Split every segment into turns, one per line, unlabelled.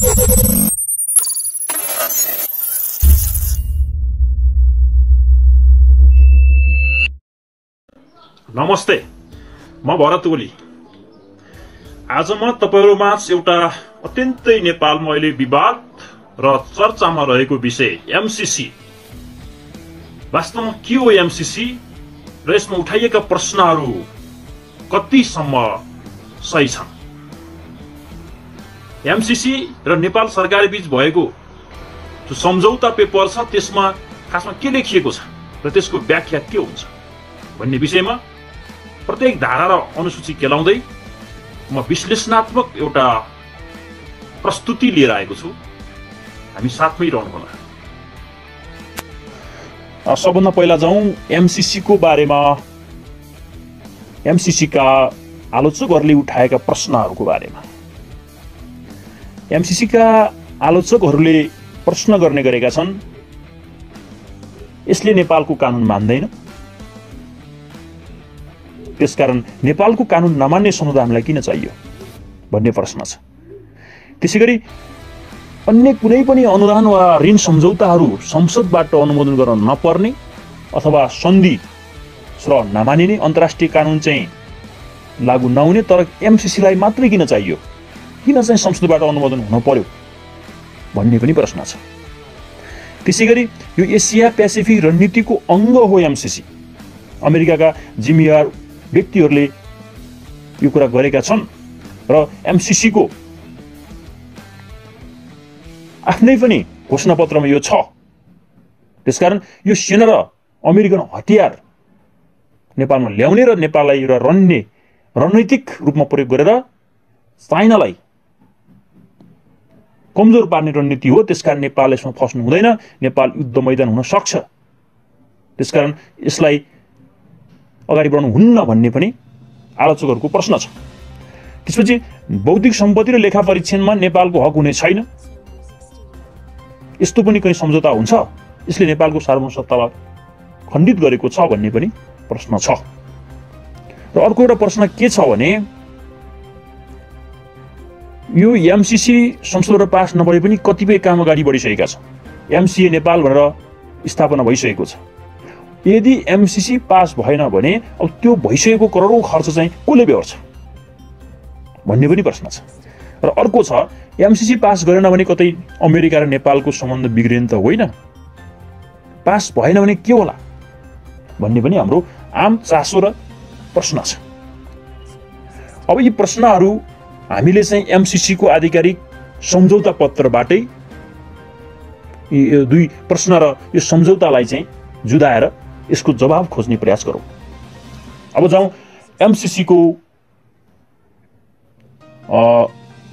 नमस्ते, म भरत ओली। आज म तपाईहरुमाझ एउटा अत्यन्तै नेपालमा अहिले विवाद र चर्चामा रहेको विषय एमसीसी। वास्तवमा के हो एमसीसी र यसमा उठाइएका प्रश्नहरू कतिसम्म सही छन्? एमसीसी र नेपाल सरकार बीच भएको जो सम्झौता पेपर छ त्यसमा खासमा के लेखिएको छ र त्यसको व्याख्या के हुन्छ भन्ने विषयमा प्रत्येक धारा र अनुसूची केलाउँदै म विश्लेषणात्मक एउटा प्रस्तुति लिएर आएको छु। हामी साथमै रहनुहोला। सबभन्दा पहिला जाउँ एमसीसी को बारेमा। एमसीसी का आलोचकहरूले उठाएका प्रश्नहरूको बारेमा। एमसीसी का आलोचकहरूले प्रश्न गर्ने गरेका छन्, यसले नेपालको कानुन मान्दैन, त्यसकारण नेपालको कानुन नमान्ने संविधानलाई किन चाहियो भन्ने प्रश्न छ। त्यसैगरी अन्य कुनै पनि अनुदान वा ऋण सम्झौताहरू संसदबाट अनुमोदन गर्न नपर्ने अथवा सन्धि र नमानिने अन्तर्राष्ट्रिय कानुन चाहिँ लागू नहुने, तर एमसीसीलाई मात्रै किन चाहियो, किन चाहिँ संसदबाट अनुमोदन हुन पर्यो भन्ने पनि प्रश्न छ। त्यसैगरी यो एसिया पेसिफिक रणनीतिको अङ्ग हो एमसीसी। अमेरिकाका जिम्मेवार व्यक्तिहरूले यो कुरा गरेका छन् र एमसीसी को आफ्नै पनि घोषणापत्रमा यो छ। त्यसकारण यो सेना र अमेरिकन हतियार नेपालमा ल्याउने र नेपाललाई एउटा रणनीतिक रूपमा प्रयोग गरेर चाइनालाई कमजोर पार्ने रणनीति हो। त्यसकारण नेपाल यसमा फस्नु हुँदैन, नेपाल युद्ध मैदान हुन सक्छ। त्यसकारण यसलाई अगाडि बढ्नु हुन्न भन्ने पनि आलोचकहरूको प्रश्न छ। त्यसपछि बौद्धिक सम्पत्ति र लेखा परीक्षणमा नेपालको हक हुने छैन, यस्तो पनि कुनै सम्झौता हुन्छ, यसले नेपालको सार्वभौम सत्तालाई खण्डित गरेको छ भन्ने पनि प्रश्न छ। र अर्को एउटा प्रश्न के छ भने यो एमसीसी संसदबाट पास नभए पनि कतिपय काम अगाडि बढिसकेका छन्। एमसीए नेपाल भनेर स्थापना भइसकेको छ। यदि एमसीसी पास भएन भने अब त्यो भइसकेको करोडौं खर्च चाहिँ कसले बेहोर्छ भन्ने पनि प्रश्न छ। र अर्को छ, एमसीसी पास गरेन भने कतै अमेरिका र नेपालको सम्बन्ध बिग्रिने त होइन, पास भएन भने के होला भन्ने पनि हाम्रो आम चासो र प्रश्न छ। अब यी प्रश्नहरू हामीले चाहिँ एमसीसी को आधिकारिक सम्झौता पत्रबाटै यी दुई प्रश्न र यो सम्झौतालाई चाहिँ जुदाएर यसको जवाब खोज्ने प्रयास गरौँ। अब जाउँ एमसीसी को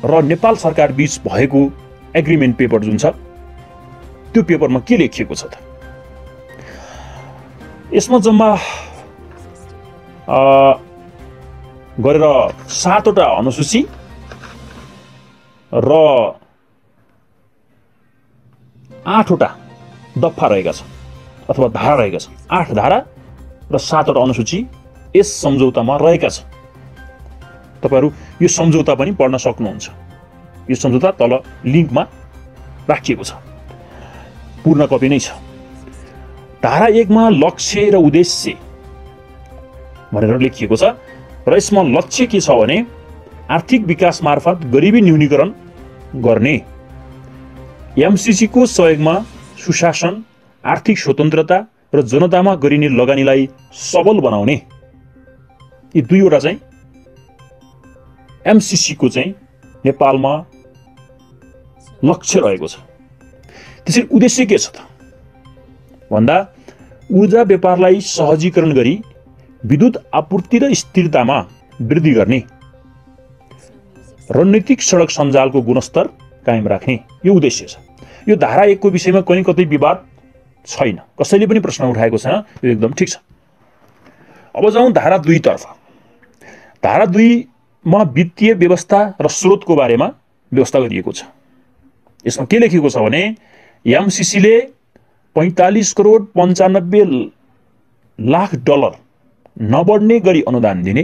र नेपाल सरकार बीच भएको एग्रिमेन्ट पेपर जुन छ त्यो पेपरमा के लेखिएको छ त? यसमा जम्मा गरेर 7 वटा अनुसूची र 8 वटा दफा रहेका छन् अथवा धारा रहेका छन्। 8 धारा र 7 वटा अनुसूची यस सम्झौतामा रहेका छन्। तपाईहरु यो सम्झौता पनि पढ्न सक्नुहुन्छ। यो सम्झौता तल लिंकमा राखिएको छ, पूर्ण कपी नै छ। धारा 1 मा लक्ष्य र उद्देश्य भनेर लेखिएको छ र यसमा लक्ष्य के छ भने आर्थिक विकास मार्फत गरिबी न्यूनीकरण गर्ने, एमसीसी को सहयोगमा सुशासन, आर्थिक स्वतन्त्रता र जनतामा गरिने लगानीलाई सबल बनाउने। यी दुईवटा चाहिँ एमसीसी को चाहिँ नेपालमा लक्ष्य रहेको छ। त्यसैले उद्देश्य के छ त भन्दा ऊर्जा व्यापारलाई सहजीकरण गरी विद्युत आपूर्ति र स्थिरतामा वृद्धि गर्ने, रणनीतिक सडक सञ्जालको गुणस्तर कायम राख्ने, यो उद्देश्य छ। यो धारा 1 को विषयमा कुनै कतै विवाद छैन, कसैले पनि प्रश्न उठाएको छैन, यो एकदम ठीक छ। अब जाउँ धारा 2 तर्फ। धारा 2 मा वित्तीय व्यवस्था र स्रोतको बारेमा व्यवस्था गरिएको छ। यसमा के लेखिएको छ भने एमसीसी ले 45 करोड 95 लाख डलर नबढ्ने गरी अनुदान दिने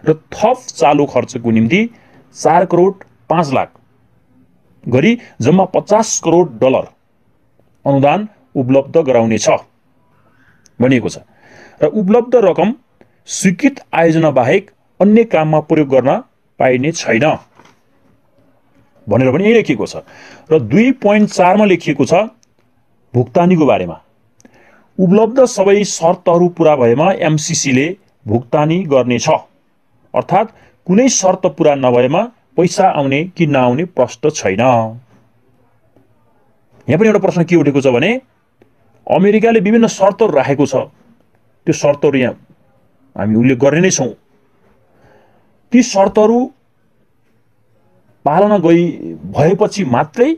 र थप चालू खर्चको निम्ति 4 करोड 5 लाख गरी जम्मा 50 करोड डलर अनुदान उपलब्ध गराउनेछ भनिएको छ र उपलब्ध रकम स्वीकृत आयोजना बाहेक अन्य काममा प्रयोग गर्न पाइने छैन भनेर पनि यही लेखिएको छ र 2.4 मा लेखिएको छ भुक्तानीको बारेमा उपलब्ध सबै शर्तहरू पूरा भएमा एमसीसी ले भुक्तानी गर्नेछ अर्थात् कुनै शर्त पूरा नभएमा पैसा आउने कि नआउने प्रश्न छैन। यहाँ पनि एउटा प्रश्न के उठेको छ भने अमेरिकाले विभिन्न शर्तहरू राखेको छ त्यो शर्तहरू यहाँ हामी उल्लेख गर्ने नै छौं ती शर्तहरू पालना भएपछि मात्रै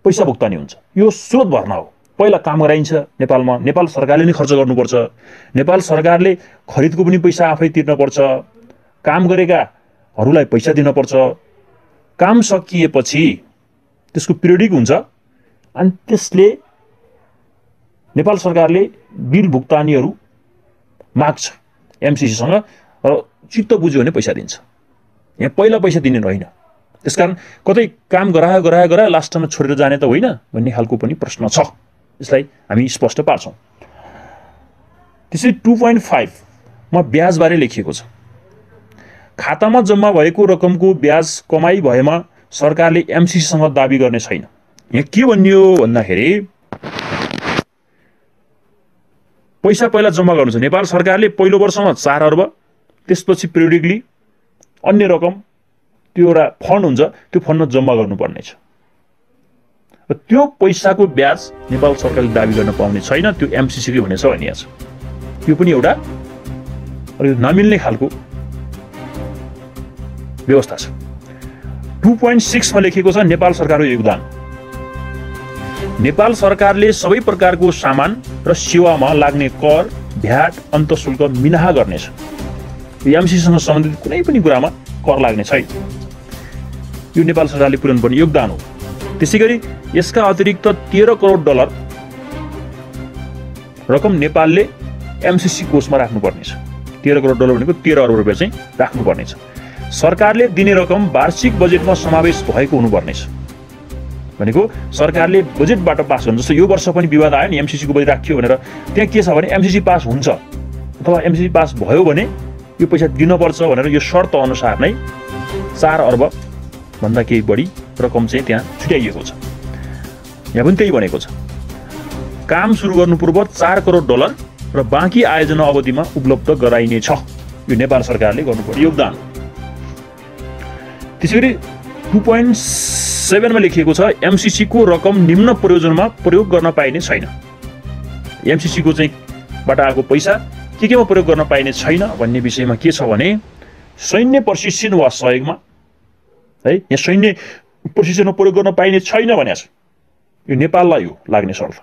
पैसा भुक्तानी हुन्छ यो स्रोत भर्ना हो पहिला काम गराइन्छ नेपालमा नेपाल सरकारले नै खर्च गर्नुपर्छ नेपाल सरकारले खरिदको पनि पैसा आफै तिर्न पर्छ काम गरेकाहरूलाई पैसा दिन पर्छ काम सकिएपछि त्यसको पिरियडिक हुन्छ अनि त्यसले नेपाल सरकारले बिल भुक्तानीहरू माग्छ एमसीसी सँग र चित्त बुझ्यो भने पैसा दिन्छ यहाँ पहिला पैसा दिने होइन त्यसकारण कतै काम गरायो लास्टमा छोडेर जाने त होइन भन्ने खालको पनि प्रश्न छ यसलाई हामी स्पष्ट पार्छौं। त्यसै 2.5 मा ब्याज बारे लेखिएको छ खातामा जम्मा भएको रकमको ब्याज कमाई भएमा सरकारले एमसीसी सँग दाबी गर्ने छैन। यहाँ के भनियो भन्दाखेरि पैसा पहिला जम्मा गर्नु छ नेपाल सरकारले पहिलो वर्षमा 4 अर्ब त्यसपछि पिरियडिकली अन्य रकम त्यो एउटा फन्ड हुन्छ त्यो फन्डमा जम्मा गर्नुपर्ने छ र त्यो पैसाको ब्याज नेपाल सरकारले दाबी गर्न पाउने छैन त्यो एमसीसी ले भनेछ भनिएको छ यो पनि एउटा नमिल्ने खालको व्यवस्था छ। 2.6 मा लेखिएको छ नेपाल सरकारको योगदान नेपाल सरकारले सबै प्रकारको सामान र सेवामा लाग्ने कर भ्याट अन्तशुल्क मिनाहा गर्नेछ एमसीसी सँग सम्बन्धित कुनै पनि कुरामा कर लाग्ने छैन यो नेपाल सरकारले पुर्याउनुपर्ने योगदान हो। त्यसैगरी यसका अतिरिक्त 13 करोड डलर रकम नेपालले एमसीसी कोषमा राख्नुपर्नेछ 13 करोड डलर भनेको 13 अर्ब रुपैयाँ चाहिँ राख्नुपर्नेछ सरकारले दिने रकम वार्षिक बजेटमा समावेश भएको हुनुपर्नेछ भनेको सरकारले बजेटबाट पास गर्नु जस्तो यो वर्ष पनि विवाद आयो नि एमसीसी को बजेट राखियो भनेर त्यहाँ के छ भने एमसीसी पास हुन्छ अथवा एमसीसी पास भयो भने यो पैसा दिनुपर्छ भनेर यो शर्त अनुसार नै 4 अर्ब भन्दा केही बढी रकम चाहिँ त्यहाँ छुट्याइएको छ। यहाँ पनि त्यही भनेको छ काम सुरु गर्नु पूर्व 4 करोड डलर र बाँकी आयोजना अवधिमा उपलब्ध गराइनेछ यो नेपाल सरकारले गर्नुपर्ने योगदान। त्यसैगरी 2.7 मा लेखिएको छ एमसीसी को रकम निम्न प्रयोजनमा प्रयोग गर्न पाइने छैन एमसीसी को चाहिँ बाट आएको पैसा केमा प्रयोग गर्न पाइने छैन भन्ने विषयमा के छ भने सैन्य प्रशिक्षण वा सहयोगमा है यहाँ सैन्य प्रशिक्षणमा प्रयोग गर्न पाइने छैन भनेको छ यो नेपाललाई हो लाग्ने शर्त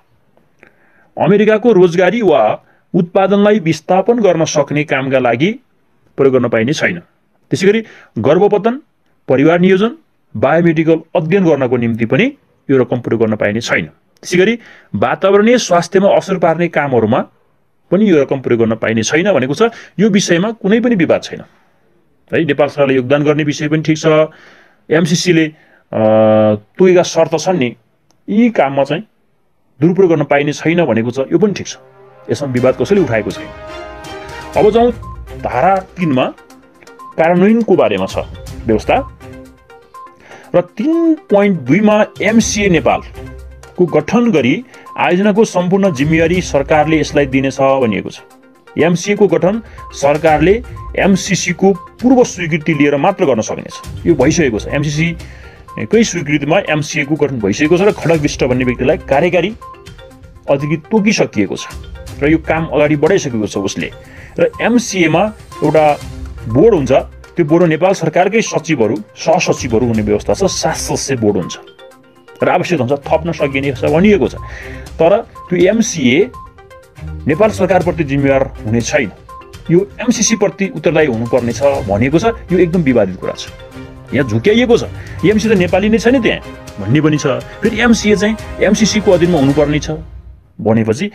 अमेरिकाको रोजगारी वा उत्पादनलाई विस्थापन गर्न सक्ने कामका लागि प्रयोग गर्न पाइने छैन। त्यसैगरी गर्भपतन परिवार नियोजन बायोमेडिकल अध्ययन गर्नको निम्ति पनि यो रकम प्रयोग गर्न पाइने छैन। त्यसैगरी वातावरणीय स्वास्थ्यमा असर पार्ने कामहरुमा पनि यो रकम प्रयोग गर्न पाइने छैन भनेको छ यो विषयमा कुनै पनि विवाद छैन है नेपाल सरकारले योगदान गर्ने विषय पनि ठीक छ एमसीसी ले तोकेका शर्त छन् नि यी काममा चाहिँ दुरुपयोग गर्न पाइने छैन भनेको छ यो पनि ठीक छ यसमा विवाद कसैले उठाएको छैन। अब जाउँ धारा 3 मा कार्यान्वयनको बारेमा छ व्यवस्था र 3.2 मा एमसीए नेपाल को गठन गरी आयोजनाको सम्पूर्ण जिम्मेवारी सरकारले यसलाई दिनेछ भनिएको छ। एमसीए को गठन सरकारले एमसीसी को पूर्व स्वीकृति लिएर मात्र गर्न सक्नेछ यो भइसकेको छ एमसीसी कै स्वीकृतिमा एमसीए को गठन भइसकेको छ र खड्ग विष्ट भन्ने व्यक्तिलाई कार्यकारी अधिकृत तोकिसकिएको छ र यो काम अगाडि बढाइसकेको छ उसले र एमसीए मा एउटा बोर्ड हुन्छ त्यो बोर्ड नेपाल सरकारकै सचिवहरू सहसचिवहरू हुने व्यवस्था छ 7 सदस्यीय बोर्ड हुन्छ र आवश्यक हुन्छ थप्न सकिने भनिएको छ तर त्यो एमसीए नेपाल सरकारप्रति जिम्मेवार हुने छैन यो एमसीसी प्रति उत्तरदायी हुनुपर्ने छ भनेको छ यो एकदम विवादित कुरा छ यहाँ झुक्याइएको छ एमसी त नेपाली नै छ नि त्यहाँ भन्ने पनि छ फेरि एमसीए चाहिँ एमसीसी को अधीनमा हुनुपर्ने छ भनेपछि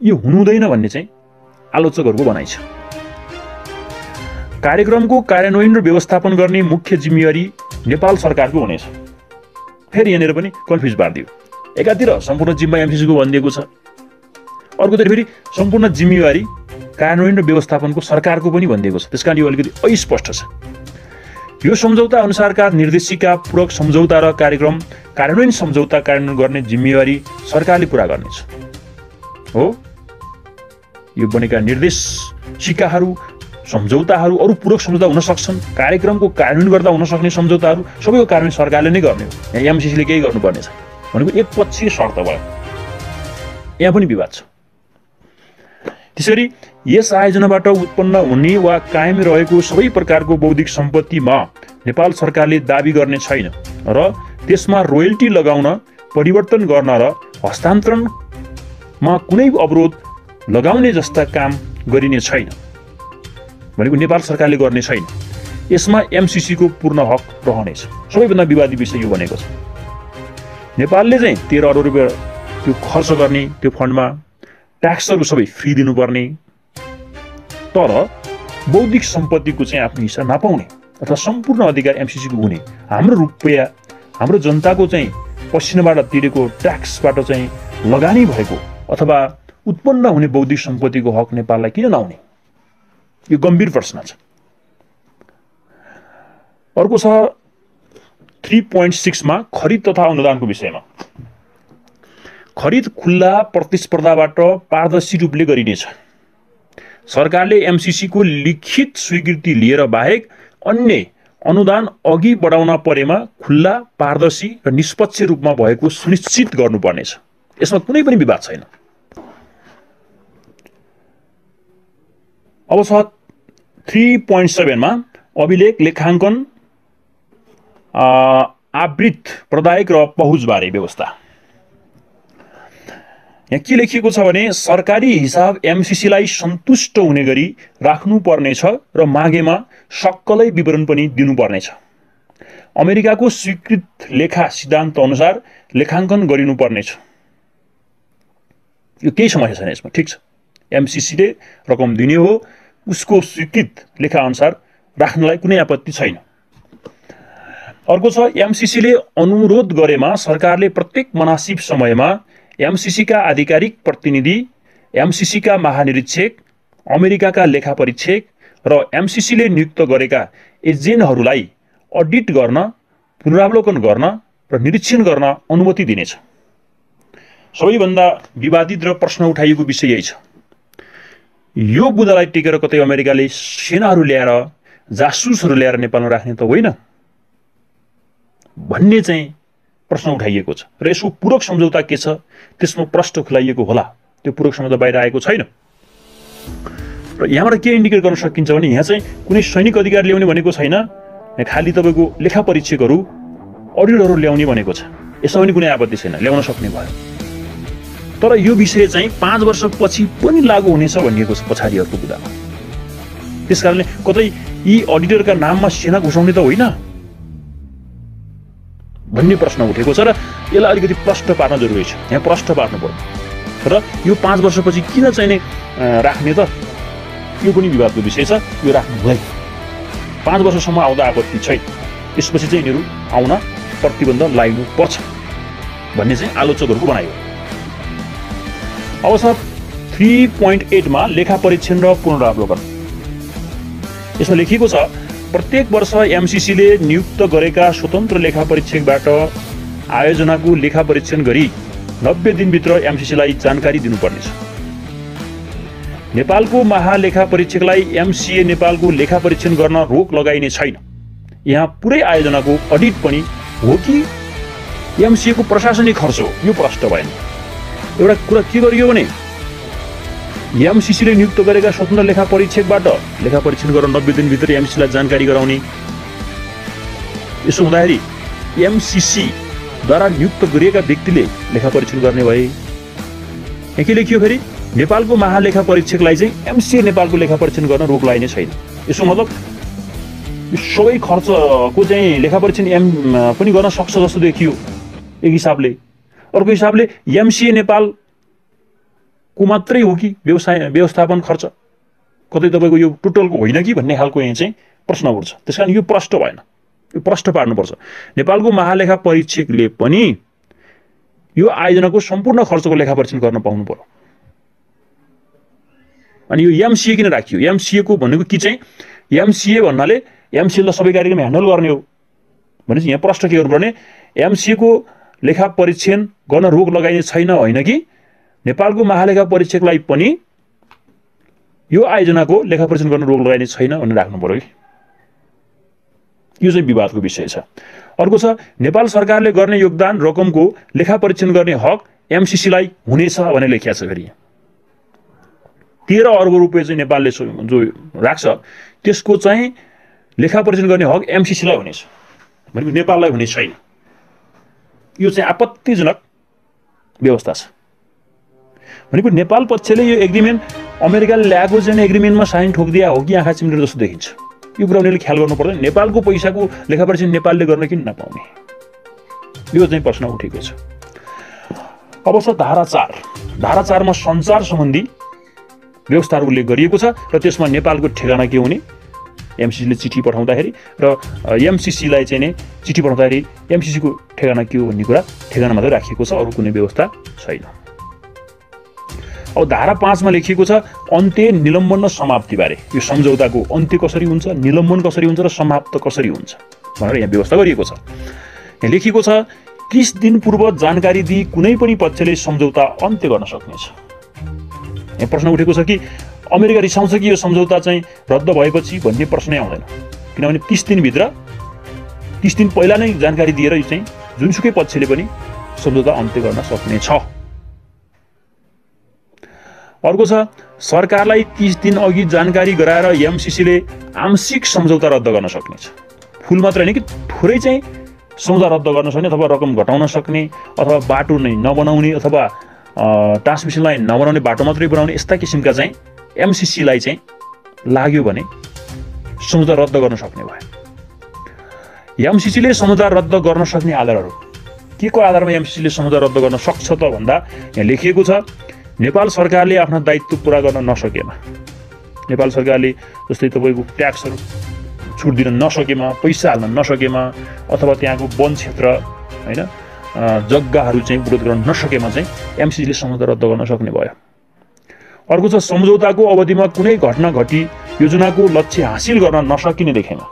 यो हुनुहुँदैन भन्ने चाहिँ आलोचकहरूको भनाइ छ। कार्यक्रमको कार्यान्वयन र व्यवस्थापन गर्ने मुख्य जिम्मेवारी नेपाल सरकारको हुनेछ फेरि यहाँनिर पनि कन्फ्युज पारिदियो। एकातिर सम्पूर्ण जिम्मा एमसीसीको भनिदिएको छ, अर्कोतिर फेरि सम्पूर्ण जिम्मेवारी कार्यान्वयन र व्यवस्थापनको सरकारको पनि भनिदिएको छ। त्यसकारण यो अलिकति अस्पष्ट छ। यो सम्झौता अनुसारका निर्देशिका, पूरक सम्झौता र कार्यक्रम कार्यान्वयन सम्झौता कार्यान्वयन गर्ने जिम्मेवारी सरकारले पुरा गर्नेछ। हो, यो बनेका निर्देशिकाहरू, सम्झौताहरू, अरू पूरक सम्झौता हुन सक्छन्, कार्यक्रमको कार्यान्वयन गर्दा हुन सक्ने सम्झौताहरू सबैको कार्यान्वयन सरकारले नै गर्ने हो। यहाँ एमसीसीले केही गर्नुपर्ने छैन भनेको एकपक्षीय शर्त भयो। यहाँ पनि विवाद छ। त्यसरी यस आयोजनाबाट उत्पन्न हुने वा कायम रहेको सबै प्रकारको बौद्धिक सम्पत्तिमा नेपाल सरकारले दाबी गर्ने छैन र त्यसमा रोयल्टी लगाउन, परिवर्तन गर्न र हस्तान्तरणमा कुनै अवरोध लगाउने जस्ता काम गरिने छैन भनेको नेपाल सरकारले गर्ने छैन। यसमा एमसीसीको पूर्ण हक रहनेछ। सबैभन्दा विवादी विषय यो भनेको छ। नेपालले चाहिँ 13 अरब रुपियाँ त्यो खर्च गर्ने, त्यो फन्डमा ट्याक्सहरू सबै फ्री दिनुपर्ने, तर बौद्धिक सम्पत्तिको चाहिँ आफ्नो हिस्सा नपाउने अथवा सम्पूर्ण अधिकार एमसीसीको हुने, हाम्रो रुपियाँ, हाम्रो जनताको चाहिँ पसिनाबाट तिरेको ट्याक्सबाट चाहिँ लगानी भएको अथवा उत्पन्न हुने बौद्धिक सम्पत्तिको हक नेपाललाई किन नआउने? यो गम्भीर प्रश्न छ। अर्को छ 3.6 मा खरिद तथा अनुदानको विषयमा। खरिद खुल्ला प्रतिस्पर्धाबाट पारदर्शी रूपले गरिनेछ। सरकारले एमसीसीको लिखित स्वीकृति लिएर बाहेक अन्य अनुदान अघि बढाउन परेमा खुल्ला, पारदर्शी र निष्पक्ष रूपमा भएको सुनिश्चित गर्नुपर्नेछ। यसमा कुनै पनि विवाद छैन। अब छ 3.7 मा अभिलेख, लेखाङ्कन, आवृत प्रदायक र पहुँचबारे व्यवस्था। यहाँ के लेखिएको छ भने सरकारी हिसाब एमसीसीलाई सन्तुष्ट हुने गरी राख्नुपर्नेछ र मागेमा सक्कलै विवरण पनि दिनुपर्नेछ। अमेरिकाको स्वीकृत लेखा सिद्धान्त अनुसार लेखाङ्कन गरिनुपर्नेछ। यो केही समस्या छैन यसमा, ठिक छ। एमसीसीले रकम दिने हो, उसको स्वीकृत लेखा अनुसार राख्नलाई कुनै आपत्ति छैन। अर्को छ एमसीसीले अनुरोध गरेमा सरकारले प्रत्येक मनासिब समयमा एमसीसीका आधिकारिक प्रतिनिधि, एमसीसीका महानिरीक्षक, अमेरिकाका लेखा परीक्षक र एमसीसीले नियुक्त गरेका एजेन्टहरूलाई अडिट गर्न, पुनरावलोकन गर्न र निरीक्षण गर्न अनुमति दिनेछ। सबैभन्दा विवादित र प्रश्न उठाइएको विषय यही छ। यो बुँदालाई टेकेर कतै अमेरिकाले सेनाहरू ल्याएर, जासुसहरू ल्याएर नेपालमा राख्ने त होइन भन्ने चाहिँ प्रश्न उठाइएको छ र यसको पूरक सम्झौता के छ त्यसमा प्रश्न खुलाइएको होला। त्यो पूरक सम्झौता बाहिर आएको छैन र यहाँबाट के इन्डिकेट गर्न सकिन्छ भने यहाँ चाहिँ कुनै सैनिक अधिकार ल्याउने भनेको छैन, खालि तपाईँको लेखा परीक्षकहरू, अडिटरहरू ल्याउने भनेको छ। यसमा पनि कुनै आपत्ति छैन, ल्याउन सक्ने भयो। तर यो विषय चाहिँ 5 वर्षपछि पनि लागू हुनेछ भनिएको छ पछाडिहरूको बुँदामा। त्यसकारणले कतै यी अडिटरका नाममा सेना घुसाउने त होइन भन्ने प्रश्न उठेको छ र यसलाई अलिकति प्रश्न पार्न जरुरी छ। यहाँ प्रश्न पार्नु पर्यो र यो 5 वर्षपछि किन चाहिने राख्ने त, यो पनि विवादको विषय छ। यो राख्नु भएन, 5 वर्षसम्म आउँदा आपत्ति छैन, त्यसपछि चाहिँ यिनीहरू आउन प्रतिबन्ध लगाइनु पर्छ भन्ने चाहिँ आलोचकहरूको भनाइ हो। अब छ 3.8 मा लेखा परीक्षण र पुनरावलोकन। यसमा लेखिएको छ प्रत्येक वर्ष एमसीसीले नियुक्त गरेका स्वतन्त्र लेखा परीक्षकबाट आयोजनाको लेखा परीक्षण गरी 90 दिनभित्र एमसीसीलाई जानकारी दिनुपर्नेछ। नेपालको महालेखा परीक्षकलाई एमसीए नेपालको लेखा परीक्षण गर्न रोक लगाइने छैन। यहाँ पुरै आयोजनाको अडिट पनि हो कि एमसीए को प्रशासनिक खर्च हो, यो प्रश्न भएन। एउटा कुरा के गरियो भने एमसीसीले नियुक्त गरेका स्वतन्त्र लेखा परीक्षकबाट लेखा परीक्षण गर्न 90 दिनभित्र एमसीसीलाई जानकारी गराउने। यसो हुँदाखेरि एमसीसीद्वारा नियुक्त गरिएका व्यक्तिले लेखा परीक्षण गर्ने भए। यहाँ के लेखियो फेरि नेपालको महालेखा परीक्षकलाई चाहिँ एमसीए नेपालको लेखा परीक्षण गर्न रोक लगाइने छैन। यसो मतलब सबै खर्चको चाहिँ लेखा परीक्षण पनि गर्न सक्छ जस्तो देखियो एक हिसाबले। अर्को हिसाबले एमसीए नेपाल को मात्रै हो कि व्यवस्थापन खर्च, कतै तपाईको यो टोटलको होइन कि भन्ने खालको यहाँ चाहिँ प्रश्न उठ्छ। त्यसकारण यो प्रश्न भएन। यो प्रश्न पार्नुपर्छ। नेपालको महालेखा परीक्षकले पनि यो आयोजनाको सम्पूर्ण खर्चको लेखा परीक्षण गर्न पाउनु पर्यो। अनि यो एमसिए किन राखियो? एमसिए को भनेको के चाहिँ एमसिए भन्नाले एमसिएललाई सबै कार्यक्रम ह्यान्डल गर्ने हो भनेपछि यहाँ प्रश्न के गर्नुपर्ने, एमसिए को लेखा परीक्षण गर्न रोक लगाइने छैन होइन कि नेपालको महालेखा परीक्षकलाई पनि यो आयोजनाको लेखा परीक्षण गर्न रोक लगाइने छैन भनेर राख्नु पर्यो कि यो चाहिँ विवादको विषय छ। अर्को छ नेपाल सरकारले गर्ने योगदान रकमको लेखा परीक्षण गर्ने हक एमसिसीलाई हुनेछ भनेर लेखिएको छ। फेरि 13 अर्ब रुपियाँ चाहिँ नेपालले जो राख्छ त्यसको चाहिँ लेखा परीक्षण गर्ने हक एमसिसीलाई हुनेछ भनेको नेपाललाई हुने छैन। यो चाहिँ आपत्तिजनक व्यवस्था छ। भनेको नेपाल पक्षले यो एग्रिमेन्ट अमेरिकाले ल्याएको चाहिँ एग्रिमेन्टमा साइन ठोकिदिया हो कि आँखा चिम्लेर जस्तो देखिन्छ। यो कुरा उनीहरूले ख्याल गर्नु पर्दैन। नेपालको पैसाको लेखा परीक्षण नेपालले गर्न किन नपाउने, यो चाहिँ प्रश्न उठेको छ। अब छ धारा 4। धारा 4 मा सञ्चार सम्बन्धी व्यवस्थाहरू उल्लेख गरिएको छ र त्यसमा नेपालको ठेगाना के हुने, एमसिसीले चिठी पठाउँदाखेरि र एमसिसीलाई चाहिँ नि चिठी पठाउँदाखेरि एमसिसीको ठेगाना के हो भन्ने कुरा ठेगाना मात्रै राखिएको छ, अरू कुनै व्यवस्था छैन। अब धारा 5 मा लेखिएको छ अन्त्य, निलम्बन र समाप्ति बारे। यो सम्झौताको अन्त्य कसरी हुन्छ, निलम्बन कसरी हुन्छ र समाप्त कसरी हुन्छ भनेर यहाँ व्यवस्था गरिएको छ। यहाँ लेखिएको छ 30 दिन पूर्व जानकारी दिई कुनै पनि पक्षले सम्झौता अन्त्य गर्न सक्नेछ। यहाँ प्रश्न उठेको छ कि अमेरिका रिसाउँछ कि यो सम्झौता चाहिँ रद्द भएपछि भन्ने प्रश्नै आउँदैन, किनभने 30 दिन पहिला नै जानकारी दिएर यो चाहिँ जुनसुकै पक्षले पनि सम्झौता अन्त्य गर्न सक्नेछ। अर्को छ सरकारलाई 30 दिन अघि जानकारी गराएर एमसिसीले आंशिक सम्झौता रद्द गर्न सक्नेछ। फुल मात्र होइन कि थोरै चाहिँ सम्झौता रद्द गर्न सक्ने अथवा रकम घटाउन सक्ने अथवा बाटो नै नबनाउने अथवा ट्रान्समिसन लाइन नबनाउने बाटो मात्रै बनाउने यस्ता किसिमका चाहिँ एमसिसीलाई चाहिँ लाग्यो भने सम्झौता रद्द गर्न सक्ने भयो। एमसिसीले सम्झौता रद्द गर्न सक्ने आधारहरू के को आधारमा एमसिसीले सम्झौता रद्द गर्न सक्छ त भन्दा यहाँ लेखिएको छ नेपाल सरकारले आफ्ना दायित्व पूरा गर्न नसकेमा, नेपाल सरकारले जस्तै तपाईँको ट्याक्सहरू छुट दिन नसकेमा, पैसा हाल्न नसकेमा अथवा त्यहाँको वन क्षेत्र होइन जग्गाहरू चाहिँ विरोध गर्न नसकेमा चाहिँ एमसिसीले सम्झौता रद्द गर्न सक्ने भयो। अर्को छ सम्झौताको अवधिमा कुनै घटना घटी योजनाको लक्ष्य हासिल गर्न नसकिने देखेमा।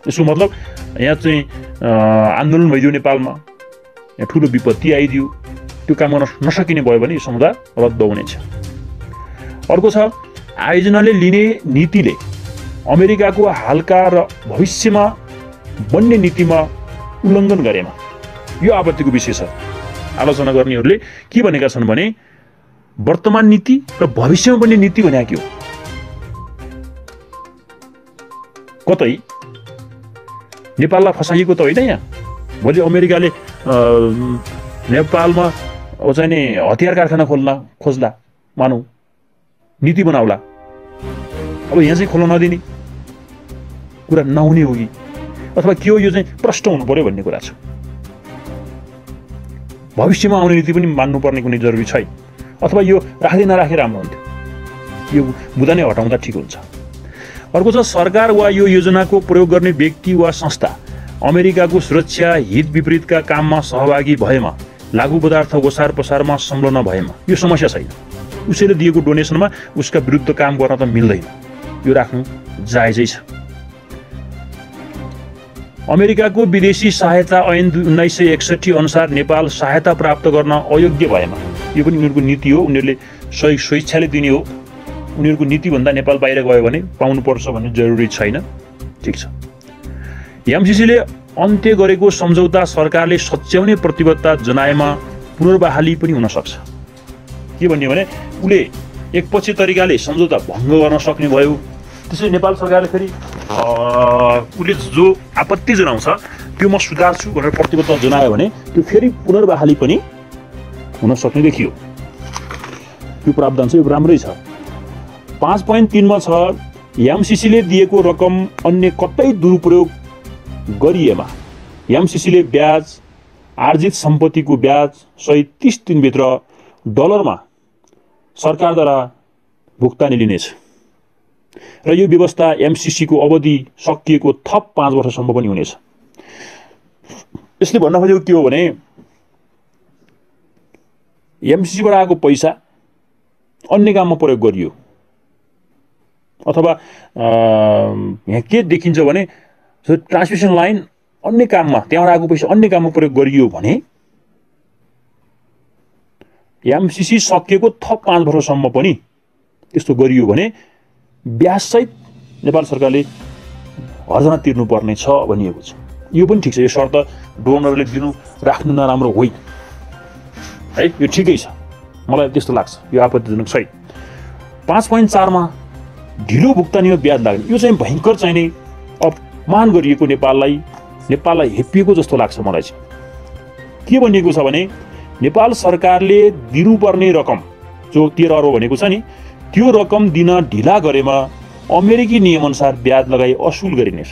यसको मतलब यहाँ चाहिँ आन्दोलन भइदियो नेपालमा, यहाँ ठुलो विपत्ति आइदियो, त्यो काम गर्न नसकिने भयो भने यो सम्झौता रद्द हुनेछ। अर्को छ आयोजनाले लिने नीतिले अमेरिकाको हालका र भविष्यमा बन्ने नीतिमा उल्लङ्घन गरेमा यो आपत्तिको विषय छ। आलोचना गर्नेहरूले के भनेका छन् भने वर्तमान नीति र भविष्यमा बन्ने नीति भने के हो? कतै नेपाललाई फसाइएको त होइन। यहाँ भोलि अमेरिकाले नेपालमा चाहिँ नि हतियार कारखाना खोज्ला, मानौ नीति बनाउला, अब यहाँ चाहिँ खोल्न नदिने कुरा नहुने हो कि अथवा के हो, यो चाहिँ प्रश्न हुनु पर्यो भन्ने कुरा छ। भविष्यमा आउने नीति पनि मान्नुपर्ने कुनै जरुरी छैन, अथवा यो राख्दै नराखेर राम्रो हुन्थ्यो, यो मुद्दा नै हटाउँदा ठिक हुन्छ। अर्को छ सरकार वा यो योजनाको प्रयोग गर्ने व्यक्ति वा संस्था अमेरिकाको सुरक्षा हित विपरीतका काममा सहभागी भएमा, लागू पदार्थ ओसार पसारमा संलग्न भएमा यो समस्या छैन। उसैले दिएको डोनेसनमा उसका विरुद्ध काम गर्न त मिल्दैन, यो राख्नु जायजै छ। अमेरिकाको विदेशी सहायता ऐन 1961 अनुसार नेपाल सहायता प्राप्त गर्न अयोग्य भएमा, यो पनि उनीहरूको नीति हो, उनीहरूले स्वेच्छाले दिने हो, उनीहरूको नीतिभन्दा नेपाल बाहिर गयो भने पाउनुपर्छ भन्ने जरुरी छैन। ठिक छ। एमसिसीले अन्त्य गरेको सम्झौता सरकारले सच्याउने प्रतिबद्धता जनाएमा पुनर्बहाली पनि हुन सक्छ। के भन्ने भने उले एकपक्षी तरिकाले सम्झौता भङ्ग गर्न सक्ने भयो, त्यसैले नेपाल सरकारले फेरि उले जो आपत्ति जनाउँछ त्यो म सुधार्छु भनेर प्रतिबद्धता जनायो भने त्यो फेरि पुनर्बहाली पनि हुन सक्ने देखियो। यो प्रावधान चाहिँ राम्रै छ। 5.3 मा छ एमसिसीले दिएको रकम अन्य कतै दुरुपयोग गरिएमा एमसिसीले ब्याज, आर्जित सम्पत्तिको ब्याज सहित 30 दिनभित्र डलरमा सरकारद्वारा भुक्तानी लिनेछ। र यो व्यवस्था एमसीसी को अवधि सकिएको थप 5 वर्षसम्म पनि हुनेछ। यसले भन्न खोजेको के हो भने एमसीसी बाट आएको पैसा अन्य काममा प्रयोग गरियो अथवा यहाँ के देखिन्छ भने ट्रान्समिसन लाइन अन्य काममा त्यहाँबाट आएको पैसा अन्य काममा प्रयोग गरियो भने एमसीसी सकिएको थप 5 वर्षसम्म पनि त्यस्तो गरियो भने ब्याजसहित नेपाल सरकारले हर्जना तिर्नुपर्ने छ भनिएको छ। यो पनि ठिक छ, यो शर्त डोनरले दिनु राख्नु नराम्रो होइन है, यो ठिकै छ, मलाई त्यस्तो लाग्छ, यो आपत्तिजनक छैन। 5.4 मा ढिलो भुक्तानीमा ब्याज लाग्ने यो चाहिँ भयङ्कर चाहिने अपमान गरिएको नेपाललाई हेपिएको जस्तो लाग्छ मलाई चाहिँ। के भनिएको छ भने नेपाल सरकारले दिनुपर्ने रकम जो 13 अरब भनेको छ नि, त्यो रकम दिन ढिला गरेमा अमेरिकी नियमअनुसार ब्याज लगाई असुल गरिनेछ।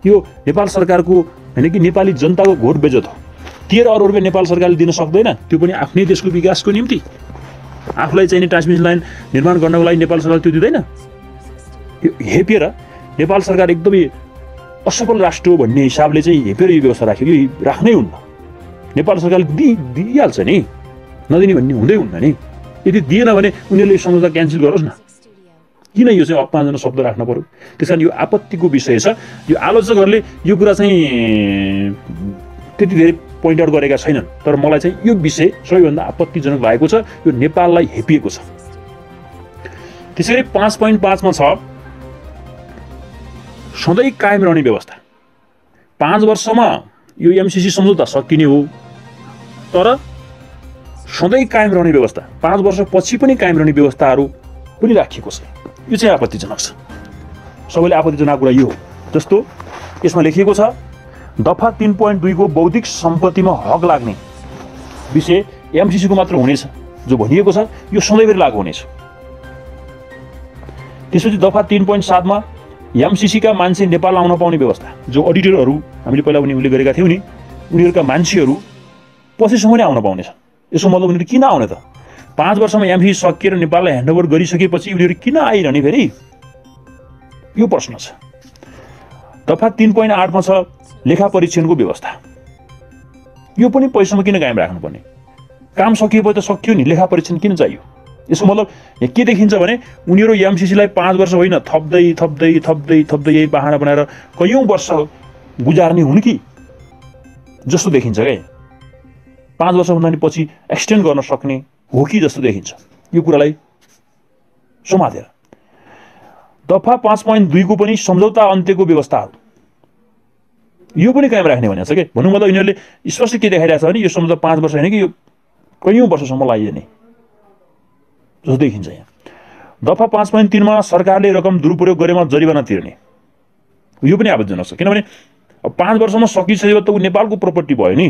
यो नेपाल सरकारको हैन कि नेपाली जनताको घोर बेइज्जत हो। 13 अरब रुपैयाँ नेपाल सरकारले दिन सक्दैन, त्यो पनि आफ्नै देशको विकासको निम्ति। आफूलाई चाहिने ट्रान्समिसन लाइन निर्माण गर्नको लागि नेपाल सरकारले त्यो दिँदैन। यो हेपेर नेपाल सरकार एकदमै असफल राष्ट्र हो भन्ने हिसाबले चाहिँ हेपेर यो व्यवस्था राख्यो, यो राख्नै हुन्न। नेपाल सरकारले दिइहाल्छ नि, नदिने भन्ने हुँदै हुन्न नि। यदि दिएन भने उनीहरूले सम्झौता क्यान्सल गरोस् न, किन यो चाहिँ अपमानजनक शब्द राख्न पर्यो? त्यसकारण यो आपत्तिको विषय छ। यो आलोचकहरूले यो कुरा चाहिँ त्यति धेरै पोइन्ट आउट गरेका छैनन्, तर मलाई चाहिँ यो विषय सबैभन्दा आपत्तिजनक लागेको छ, यो नेपाललाई हेपिएको छ। त्यसैगरी 5.5 मा छ सधैँ कायम रहने व्यवस्था। 5 वर्षमा यो एमसीसी सम्झौता सकिने हो, तर सधैँ कायम रहने व्यवस्था 5 वर्षपछि पनि कायम रहने व्यवस्थाहरू पनि राखिएको छ। यो चाहिँ आपत्तिजनक छ। सबैले आपत्तिजनक कुरा यो हो। जस्तो यसमा लेखिएको छ दफा 3.2 को बौद्धिक सम्पत्तिमा हक लाग्ने विषय एमसीसी को मात्र हुनेछ जो भनिएको छ, यो सधैँभरि लागू हुनेछ। त्यसपछि दफा 3.7 मा एमसीसी का मान्छे नेपाल आउन पाउने व्यवस्था, जो अडिटरहरू हामीले पहिला पनि उल्लेख गरेका थियौँ नि, उनीहरूका मान्छेहरू पछिसम्म नै आउन पाउनेछ। यसको मतलब उनीहरू किन आउने त? 5 वर्षमा एमसीसी सकिएर नेपाललाई ह्यान्डओभर गरिसकेपछि उनीहरू किन आइरहने फेरि? यो प्रश्न छ। दफा 3.8 मा छ लेखा परीक्षणको व्यवस्था। यो पनि पैसामा किन कायम राख्नुपर्ने? काम सकिएपछि त सकियो नि, लेखा परीक्षण किन चाहियो? यसको मतलब यहाँ के देखिन्छ भने उनीहरू एमसीसीलाई 5 वर्ष होइन थप्दै थप्दै थप्दै थप्दै यही बहाना बनाएर कयौं वर्ष गुजार्ने हुन् कि जस्तो देखिन्छ क्या। 5 वर्षभन्दा नि पछि एक्सटेन्ड गर्न सक्ने हो कि जस्तो देखिन्छ यो कुरालाई समातेर। दफा 5.2 को पनि सम्झौता अन्त्यको व्यवस्थाहरू यो पनि कायम राख्ने भनेको छ के। भन्नु मतलब यिनीहरूले स्पष्ट के देखाइरहेछ भने यो सम्झौता 5 वर्ष होइन कि यो कयौं वर्षसम्म लागिने जस्तो देखिन्छ यहाँ। दफा 5.3 मा सरकारले रकम दुरुपयोग गरेमा जरिवाना तिर्ने, यो पनि आपत्तिजनक छ। किनभने 5 वर्षमा सकिसकेपछि त ऊ नेपालको प्रपर्टी भयो नि,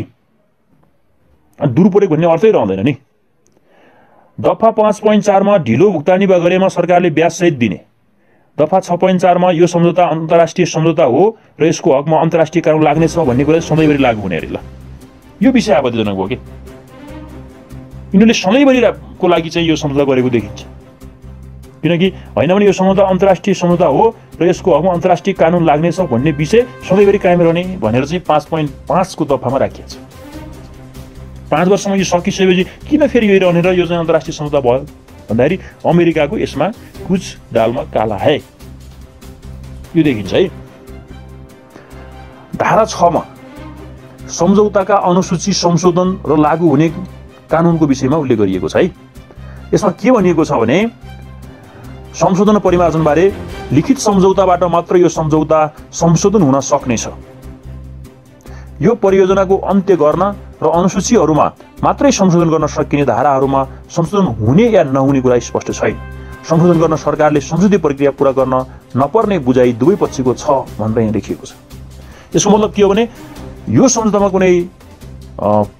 दुरुपयोग भन्ने अर्थै रहँदैन नि। दफा 5.4 मा ढिलो भुक्तानी गरेमा सरकारले ब्याज सहित दिने। दफा 6.4 मा यो सम्झौता अन्तर्राष्ट्रिय सम्झौता हो र यसको हकमा अन्तर्राष्ट्रिय कानुन लाग्नेछ भन्ने कुरा सधैँभरि लागू हुने अरे। ल यो विषय आपत्तिजनक हो कि यिनीहरूले सधैँभरिको लागि चाहिँ यो सम्झौता गरेको देखिन्छ। किनकि होइन भने यो सम्झौता अन्तर्राष्ट्रिय सम्झौता हो र यसको हकमा अन्तर्राष्ट्रिय कानुन लाग्नेछ भन्ने विषय सधैँभरि कायम रहने भनेर चाहिँ 5.5 को दफामा राखिएको छ। 5 वर्षमा यो सकिसकेपछि किन फेरि यो रहने र यो चाहिँ अन्तर्राष्ट्रिय सम्झौता भयो भन्दाखेरि अमेरिकाको यसमा कुछ दालमा काला है, यो देखिन्छ है। धारा 6 मा सम्झौताका अनुसूची संशोधन र लागू हुने कानुनको विषयमा उल्लेख गरिएको छ है। यसमा के भनिएको छ भने संशोधन परिमार्जन बारे लिखित सम्झौताबाट मात्र यो सम्झौता संशोधन हुन सक्नेछ। यो परियोजनाको अन्त्य गर्न र अनुसूचीहरूमा मात्रै संशोधन गर्न सकिने धाराहरूमा संशोधन हुने या नहुने कुरा स्पष्ट छैन। संशोधन गर्न सरकारले संसदीय प्रक्रिया पूरा गर्न नपर्ने बुझाइ दुवै पक्षको छ भनेर यहाँ लेखिएको छ। यसको मतलब के हो भने यो सम्झौतामा कुनै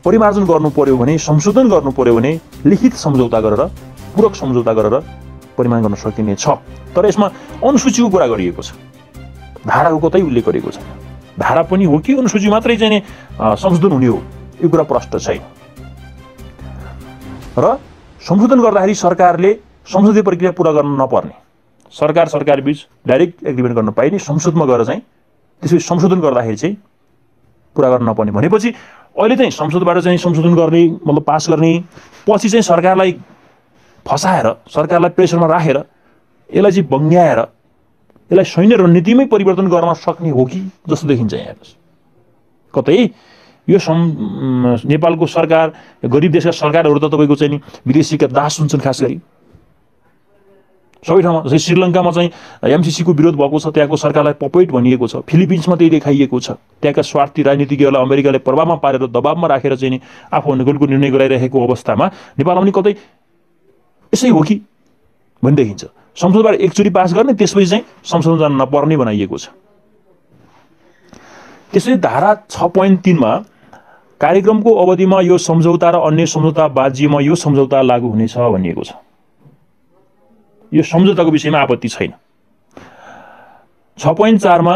परिमार्जन गर्नु पर्यो भने, संशोधन गर्नु पर्यो भने लिखित सम्झौता गरेर, पूरक सम्झौता गरेर परिमार्जन गर्न सकिने छ। तर यसमा अनुसूचीको कुरा गरिएको छ, धाराको कतै उल्लेख गरिएको छ। धारा पनि हो कि अनुसूची मात्रै चाहिँ संशोधन हुने हो, यो कुरा प्रष्ट छैन। र संशोधन गर्दाखेरि सरकारले संसदीय प्रक्रिया पूरा गर्न नपर्ने, सरकार बीच डाइरेक्ट एग्रिमेन्ट गर्न पाइने, संसदमा गएर चाहिँ त्यसपछि संशोधन गर्दाखेरि चाहिँ पूरा गर्न नपर्ने भनेपछि अहिले चाहिँ संसदबाट चाहिँ संशोधन गर्ने मतलब पास गर्ने पछि चाहिँ सरकारलाई फसाएर सरकारलाई प्रेसरमा राखेर यसलाई चाहिँ बङ्ग्याएर यसलाई सैन्य रणनीतिमै परिवर्तन गर्न सक्ने हो कि जस्तो देखिन्छ यहाँ। कतै यो नेपालको सरकार गरिब देशका सरकारहरू त तपाईँको चाहिँ नि विदेशीका दास हुन्छन्। खास गरी सबै ठाउँमा जस्तै श्रीलङ्कामा चाहिँ एमसीसीको विरोध भएको छ, त्यहाँको सरकारलाई पपेट भनिएको छ, फिलिपिन्समा त्यही देखाइएको छ, त्यहाँका स्वार्थी राजनीतिज्ञहरूलाई अमेरिकाले प्रभावमा पारेर दबावमा राखेर चाहिँ नि आफू अनुकूलको निर्णय गराइरहेको अवस्थामा नेपालमा पनि कतै यसै हो कि भन्ने देखिन्छ। संसदबाट एकचोटि पास गर्ने त्यसपछि चाहिँ संशोधन जान नपर्ने बनाइएको छ। त्यसै धारा 6.3 मा कार्यक्रमको अवधिमा यो सम्झौता र अन्य सम्झौता बाजिएमा यो सम्झौता लागू हुनेछ भनिएको छ। यो सम्झौताको विषयमा आपत्ति छैन। 6.4 मा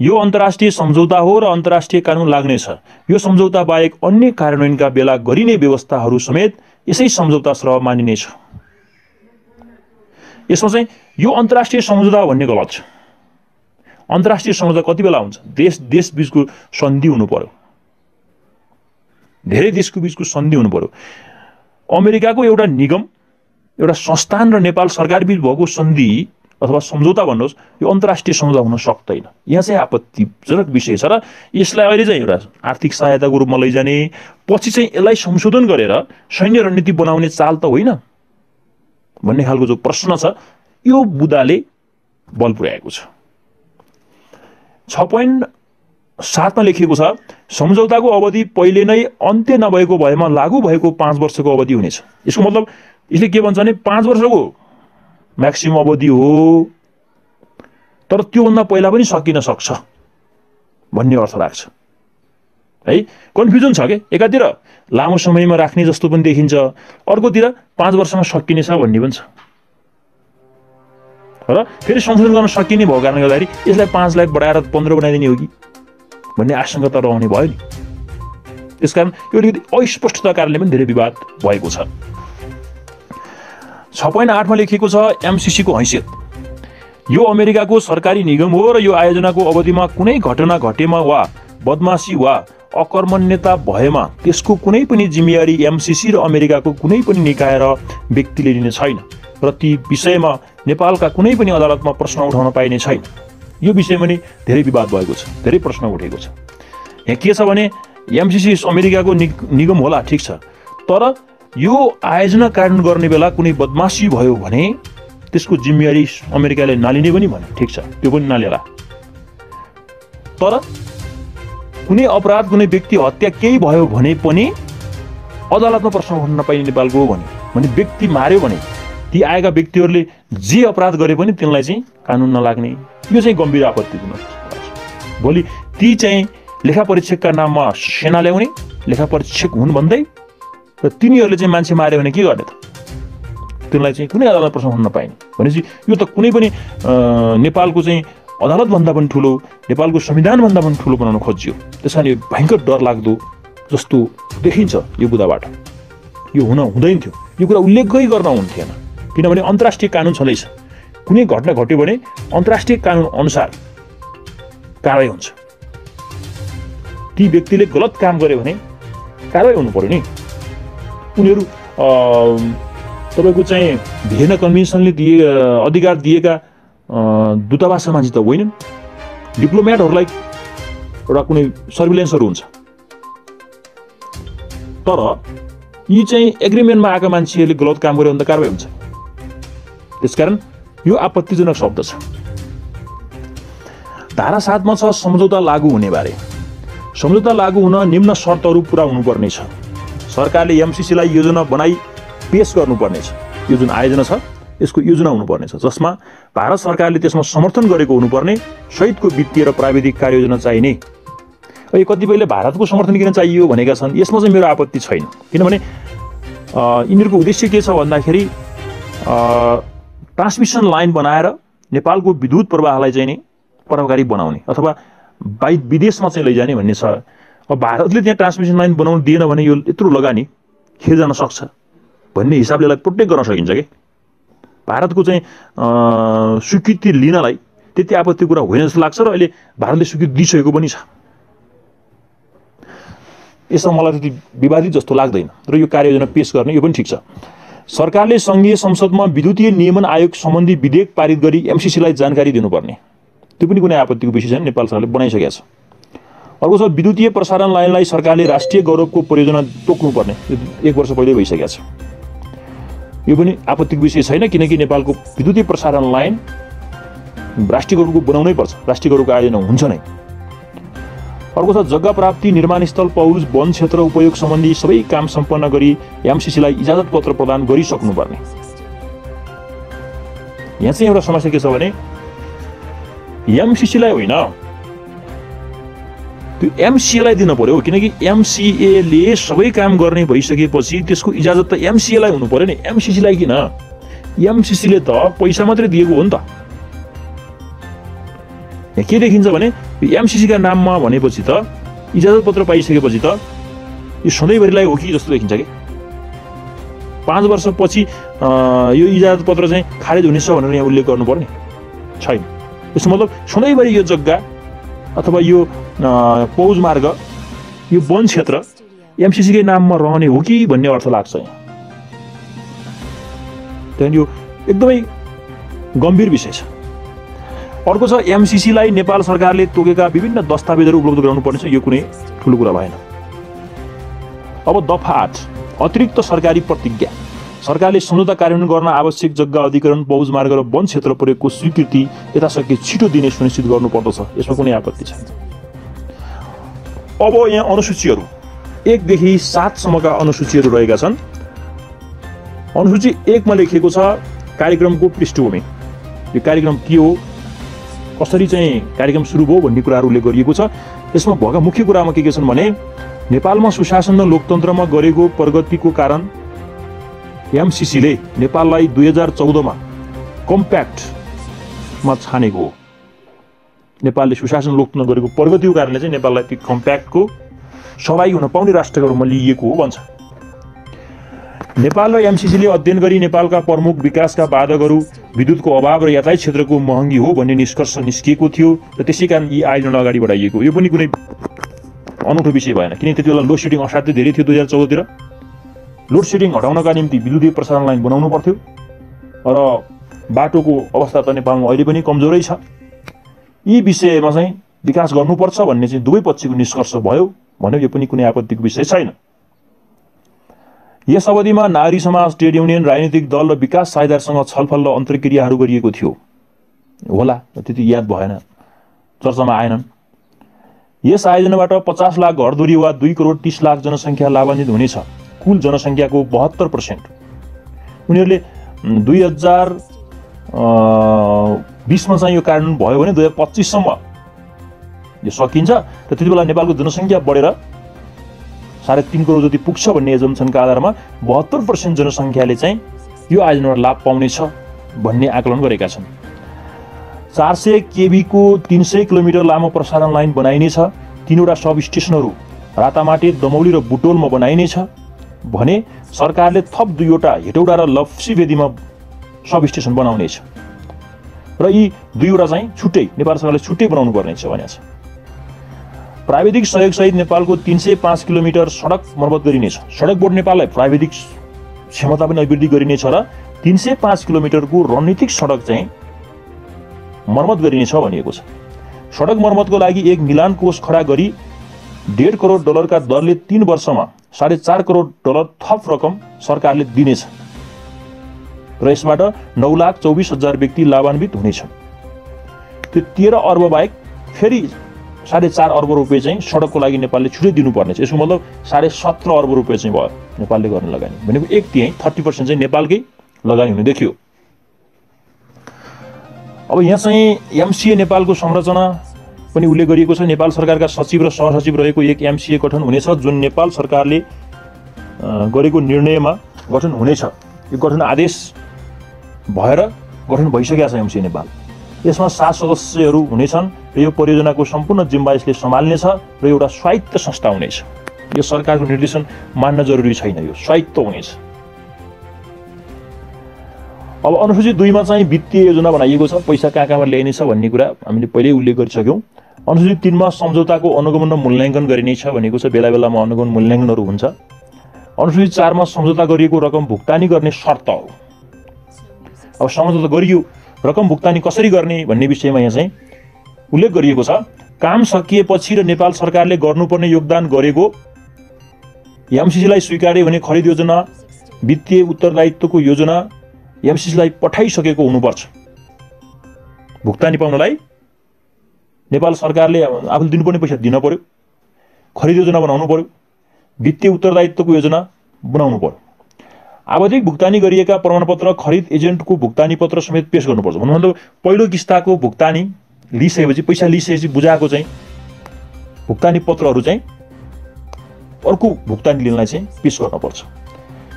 यो अन्तर्राष्ट्रिय सम्झौता हो र अन्तर्राष्ट्रिय कानुन लाग्नेछ। यो सम्झौता बाहेक अन्य कार्यान्वयनका बेला गरिने व्यवस्थाहरू समेत यसै सम्झौता सरह मानिनेछ। यसमा चाहिँ यो अन्तर्राष्ट्रिय सम्झौता भन्ने गलत छ। अन्तर्राष्ट्रिय सम्झौता कति बेला हुन्छ? देश बीचको सन्धि हुनु पर्यो, धेरै देशको बीचको सन्धि हुनु पर्यो। अमेरिकाको एउटा निगम, एउटा संस्थान र नेपाल सरकार बीच भएको सन्धि अथवा सम्झौता भन्नुहोस्, यो अन्तर्राष्ट्रिय सम्झौता हुन सक्दैन। यहाँ चाहिँ आपत्तिजनक विषय छ र यसलाई अहिले चाहिँ एउटा आर्थिक सहायताको रूपमा लैजाने, पछि चाहिँ यसलाई संशोधन गरेर सैन्य रणनीति बनाउने चाल त होइन भन्ने खालको जो प्रश्न छ यो बुदाले बल पुर्याएको छ। 6.7 मा लेखिएको छ सम्झौताको अवधि पहिले नै अन्त्य नभएको भएमा लागू भएको 5 वर्षको अवधि हुनेछ। यसको मतलब यसले के भन्छ भने 5 वर्षको म्याक्सिमम अवधि हो, तर त्योभन्दा पहिला पनि सकिन सक्छ भन्ने अर्थ राख्छ है। कन्फ्युजन छ के, एकातिर लामो समयमा राख्ने जस्तो पनि देखिन्छ, अर्कोतिर 5 वर्षमा सकिनेछ भन्ने पनि छ र फेरि संशोधन गर्न सकिने भएको कारणले गर्दाखेरि यसलाई 5 लाख बढाएर 15 बनाइदिने हो कि भन्ने आशंका त रहने भयो नि। त्यसकारण यो अलिकति अस्पष्टता कारणले पनि धेरै विवाद भएको छ। 6.8 मा लेखिएको छ एमसीसी को हैसियत। यो अमेरिकाको सरकारी निगम हो र यो आयोजनाको अवधिमा कुनै घटना घटेमा वा बदमाशी वा अकर्मण्यता भएमा त्यसको कुनै पनि जिम्मेवारी एमसीसी र अमेरिकाको कुनै पनि निकाय र व्यक्तिले लिने छैन र ती विषयमा नेपालका कुनै पनि अदालतमा प्रश्न उठाउन पाइने छैन। यो विषयमा नि धेरै विवाद भएको छ, धेरै प्रश्न उठेको छ। यहाँ के छ भने एमसीसी अमेरिकाको निगम होला, ठिक छ, तर यो आयोजना कार्यान्वयन गर्ने बेला कुनै बदमाशी भयो भने त्यसको जिम्मेवारी अमेरिकाले नलिने पनि भने, ठिक छ, त्यो पनि नलिएला। तर कुनै अपराध, कुनै व्यक्ति हत्या केही भयो भने पनि अदालतमा प्रश्न उठाउन नपाइने नेपालको हो भने व्यक्ति मार्यो भने ती आएका व्यक्तिहरूले जे अपराध गरे पनि तिनलाई चाहिँ कानुन नलाग्ने, यो चाहिँ गम्भीर आपत्तिजनक। भोलि ती चाहिँ लेखा परीक्षकका नाममा सेना ल्याउने, लेखा परीक्षक हुन् भन्दै र तिनीहरूले चाहिँ मान्छे मार्यो भने के गर्ने त? तिनलाई चाहिँ कुनै अदालतमा प्रश्न उठाउन नपाइने भनेपछि यो त कुनै पनि नेपालको चाहिँ अदालतभन्दा पनि ठुलो, नेपालको संविधानभन्दा पनि ठुलो बनाउन खोजियो। त्यसकारण यो भयङ्कर डरलाग्दो जस्तो देखिन्छ यो बुदाबाट। यो हुँदैन थियो, यो कुरा उल्लेखै गर्न हुन्थेन, किनभने अन्तर्राष्ट्रिय कानुन छँदैछ। कुनै घटना घट्यो भने अन्तर्राष्ट्रिय कानुन अनुसार कारवाही हुन्छ। ती व्यक्तिले गलत काम गर्यो भने कारवाही हुनु पर्यो नि। उनीहरू तपाईँको चाहिँ भिएना कन्भेन्सनले अधिकार दिएका दूतावासका मान्छे त होइनन्। डिप्लोमेटहरूलाई एउटा कुनै सर्भिलेन्सहरू हुन्छ, तर यी चाहिँ एग्रिमेन्टमा आएका मान्छेहरूले गलत काम गर्यो भने त कारवाही हुन्छ। त्यसकारण यो आपत्तिजनक शब्द छ। धारा 7 मा छ सम्झौता लागू हुने बारे। सम्झौता लागू हुन निम्न शर्तहरू पूरा हुनुपर्नेछ। सरकारले एमसीसीलाई योजना बनाई पेश गर्नुपर्नेछ। यो जुन आयोजना छ यसको योजना हुनुपर्नेछ, जसमा भारत सरकारले त्यसमा समर्थन गरेको हुनुपर्ने सहितको वित्तीय र प्राविधिक कार्ययोजना चाहिने। यो कतिपयले भारतको समर्थन किन चाहियो भनेका छन्, यसमा चाहिँ मेरो आपत्ति छैन, किनभने यिनीहरूको उद्देश्य के छ भन्दाखेरि ट्रान्समिसन लाइन बनाएर नेपालको विद्युत प्रवाहलाई चाहिँ नि प्रभावकारी बनाउने अथवा विदेशमा चाहिँ लैजाने भन्ने छ। अब भारतले त्यहाँ ट्रान्समिसन लाइन बनाउन दिएन भने यो यत्रो लगानी खेर जान सक्छ भन्ने हिसाबले यसलाई प्रोटेक्ट गर्न सकिन्छ कि भारतको चाहिँ स्वीकृति लिनलाई त्यति आपत्ति कुरा होइन जस्तो लाग्छ र अहिले भारतले स्वीकृति दिइसकेको पनि छ। यसमा मलाई त्यति विवादित जस्तो लाग्दैन र यो कार्ययोजना पेश गर्ने यो पनि ठिक छ। सरकारले संघीय संसदमा विद्युतीय नियमन आयोग सम्बन्धी विधेयक पारित गरी एमसीसीलाई जानकारी दिनुपर्ने, त्यो पनि कुनै आपत्तिको विषय छैन, नेपाल सरकारले बनाइसकेको छ। अर्को छ विद्युतीय प्रसारण लाइनलाई सरकारले राष्ट्रिय गौरवको परियोजना तोक्नुपर्ने, 1 वर्ष पहिले भइसकेको छ। यो पनि आपत्तिको विषय छैन, किनकि नेपालको विद्युतीय प्रसारण लाइन राष्ट्रिय गौरवको बनाउनै पर्छ, राष्ट्रिय गौरवको आयोजना हुन्छ नै। अर्को छ जग्गा प्राप्ति, निर्माण स्थल, पहुँच, वन क्षेत्र उपयोग सम्बन्धी सबै काम सम्पन्न गरी एमसीसीलाई इजाजत पत्र प्रदान गरिसक्नुपर्ने। यहाँ चाहिँ एउटा समस्या के छ भने एमसीसीलाई होइन, त्यो एमसीएलाई दिन पर्यो, किनकि एमसीएले सबै काम गर्ने भइसकेपछि त्यसको इजाजत त एमसीएलाई हुनु पर्यो नि, एमसीसीलाई किन? एमसीसीले त पैसा मात्रै दिएको हो नि त। यहाँ के देखिन्छ भने एमसीसीका नाममा भनेपछि त इजाजत पत्र पाइसकेपछि त यो सधैँभरिलाई हो कि जस्तो देखिन्छ कि 5 वर्षपछि यो इजाजत पत्र चाहिँ खारेज हुनेछ भनेर यहाँ उल्लेख गर्नुपर्ने छैन। यसको मतलब सधैँभरि यो जग्गा अथवा यो पौज मार्ग, यो वन क्षेत्र एमसीसीकै नाममा रहने हो कि भन्ने अर्थ लाग्छ यहाँ। त्यहाँदेखि यो एकदमै गम्भीर विषय छ। अर्को छ एमसीसीलाई नेपाल सरकारले तोकेका विभिन्न दस्तावेजहरू उपलब्ध गराउनुपर्ने छ, यो कुनै ठुलो कुरा भएन। अब दफा 8 अतिरिक्त सरकारी प्रतिज्ञा, सरकारले सम्झौता कार्यान्वयन गर्न आवश्यक जग्गा अधिग्रहण, पहुँच मार्ग र वन क्षेत्र प्रयोगको स्वीकृति यथाशक्य छिटो दिने सुनिश्चित गर्नुपर्दछ, यसमा कुनै आपत्ति छैन। अब यहाँ अनुसूचीहरू 1 देखि 7 सम्मका अनुसूचीहरू रहेका छन्। अनुसूची 1 मा लेखिएको छ कार्यक्रमको पृष्ठभूमि, यो कार्यक्रम के हो, कसरी चाहिँ कार्यक्रम सुरु भयो भन्ने कुराहरू उल्लेख गरिएको छ। यसमा भएका मुख्य कुरामा के छन् भने नेपालमा सुशासन र लोकतन्त्रमा गरेको प्रगतिको कारण एमसीसीले नेपाललाई 2014 मा कम्प्याक्टमा छानेको हो। नेपालले सुशासन लोकतन्त्र गरेको प्रगतिको कारणले चाहिँ नेपाललाई त्यो कम्प्याक्टको सहभागी हुन पाउने राष्ट्रहरूमा लिइएको हो भन्छ। नेपाल र एमसीसीले अध्ययन गरी नेपालका प्रमुख विकासका बाधकहरू विद्युतको अभाव र यातायात क्षेत्रको महँगी हो भन्ने निष्कर्ष निस्किएको थियो र त्यसै कारण यी आयोजना अगाडि बढाइएको। यो पनि कुनै अनौठो विषय भएन, किनकि त्यति बेला लोड सेडिङ असाध्यै धेरै थियो। 2014 तिर लोड सेडिङ हटाउनका निम्ति विद्युतीय प्रसारण लाइन बनाउनु पर्थ्यो र बाटोको अवस्था त नेपालमा अहिले पनि कमजोरै छ। यी विषयमा चाहिँ विकास गर्नुपर्छ भन्ने चाहिँ दुवै पक्षको निष्कर्ष भयो भन्यो, यो पनि कुनै आपत्तिको विषय छैन। यस अवधिमा नागरिक समाज, ट्रेड युनियन, राजनीतिक दल र विकास साझेदारसँग छलफल र अन्तर्क्रियाहरू गरिएको थियो होला, त्यति याद भएन, चर्चामा आएनन्। यस आयोजनाबाट 50 लाख घरधुरी वा 2 करोड 30 लाख जनसङ्ख्या लाभान्वित हुनेछ। कुल जनसङ्ख्याको 72%। उनीहरूले 2020 मा चाहिँ यो कार्यान्वयन भयो भने 2025 सम्म यो सकिन्छ र त्यति बेला नेपालको जनसङ्ख्या बढेर 3.5 करोड जति पुग्छ भन्ने एजम्सनका आधारमा 72% जनसङ्ख्याले चाहिँ यो आयोजनाबाट लाभ पाउनेछ भन्ने आकलन गरेका छन्। 400 केबी को 300 किलोमिटर लामो प्रसारण लाइन बनाइनेछ। 3वटा सब स्टेसनहरू रातामाटे, दमौली र बुटोलमा बनाइनेछ भने सरकारले थप 2वटा हेटौडा र लप्सीवेदीमा सब स्टेसन बनाउनेछ र यी 2वटा चाहिँ छुट्टै नेपाल सरकारले छुट्टै बनाउनु पर्नेछ भनेको छ। प्राविधिक सहयोग सहित नेपालको 305 किलोमिटर सडक मर्मत गरिनेछ। सडक बोर्ड नेपाललाई प्राविधिक क्षमता पनि अभिवृद्धि गरिनेछ र 305 किलोमिटरको रणनीतिक सडक चाहिँ मर्मत गरिनेछ भनिएको छ। सडक मर्मतको लागि एक मिलान कोष खडा गरी $1.5 करोड का दरले 3 वर्षमा $4.5 करोड थप रकम सरकारले दिनेछ र यसबाट 9,24,000 व्यक्ति लाभान्वित हुनेछन्। त्यो 13 अर्ब बाहेक फेरि $4.5 अर्ब रुपैयाँ चाहिँ सडकको लागि नेपालले छुट्टै दिनुपर्ने छ। यसको मतलब $17.5 अर्ब रुपैयाँ चाहिँ भयो नेपालले गर्ने लगानी, भनेको 1/3 30% चाहिँ नेपालकै लगानी हुने देखियो। अब यहाँ चाहिँ एमसीए नेपालको संरचना पनि उल्लेख गरिएको छ। नेपाल सरकारका सचिव र सहसचिव रहेको एक एमसीए गठन हुनेछ, जुन नेपाल सरकारले गरेको निर्णयमा गठन हुनेछ। यो गठन आदेश भएर गठन भइसकेको छ एमसीए नेपाल। यसमा 7 सदस्यहरू हुनेछन् र यो परियोजनाको सम्पूर्ण जिम्मा यसले सम्हाल्नेछ र एउटा स्वायत्त संस्था हुनेछ। यो सरकारको निर्देशन मान्न जरुरी छैन, यो स्वायत्त हुनेछ। अब अनुसूची 2 मा चाहिँ वित्तीय योजना बनाइएको छ, पैसा कहाँबाट ल्याइने छ भन्ने कुरा हामीले पहिल्यै उल्लेख गरिसक्यौँ। अनुसूची 3 मा सम्झौताको अनुगमन र मूल्याङ्कन गरिने छ भनेको छ, बेला बेलामा अनुगमन मूल्याङ्कनहरू हुन्छ। अनुसूची 4 मा सम्झौता गरिएको रकम भुक्तानी गर्ने शर्तहरू। अब सम्झौता गरियो, रकम भुक्तानी कसरी गर्ने भन्ने विषयमा यहाँ चाहिँ उल्लेख गरिएको छ। काम सकिएपछि र नेपाल सरकारले गर्नुपर्ने योगदान गरेको एमसीसीलाई स्वीकार्य हुने खरिद योजना, वित्तीय उत्तरदायित्वको योजना एमसीसीलाई पठाइसकेको हुनुपर्छ। भुक्तानी पाउनलाई नेपाल सरकारले आफूले दिनुपर्ने पैसा दिन पर्यो, खरिद योजना बनाउनु पर्यो, वित्तीय उत्तरदायित्वको योजना बनाउनु पर्यो। आवधिक भुक्तानी गरिएका प्रमाणपत्र, खरिद एजेन्टको भुक्तानी पत्र समेत पेश गर्नुपर्छ। भन्नुभन्दा पहिलो किस्ताको भुक्तानी लिइसकेपछि, पैसा लिइसकेपछि बुझाएको चाहिँ भुक्तानी पत्रहरू चाहिँ अर्को भुक्तानी लिनलाई चाहिँ पेश गर्नुपर्छ।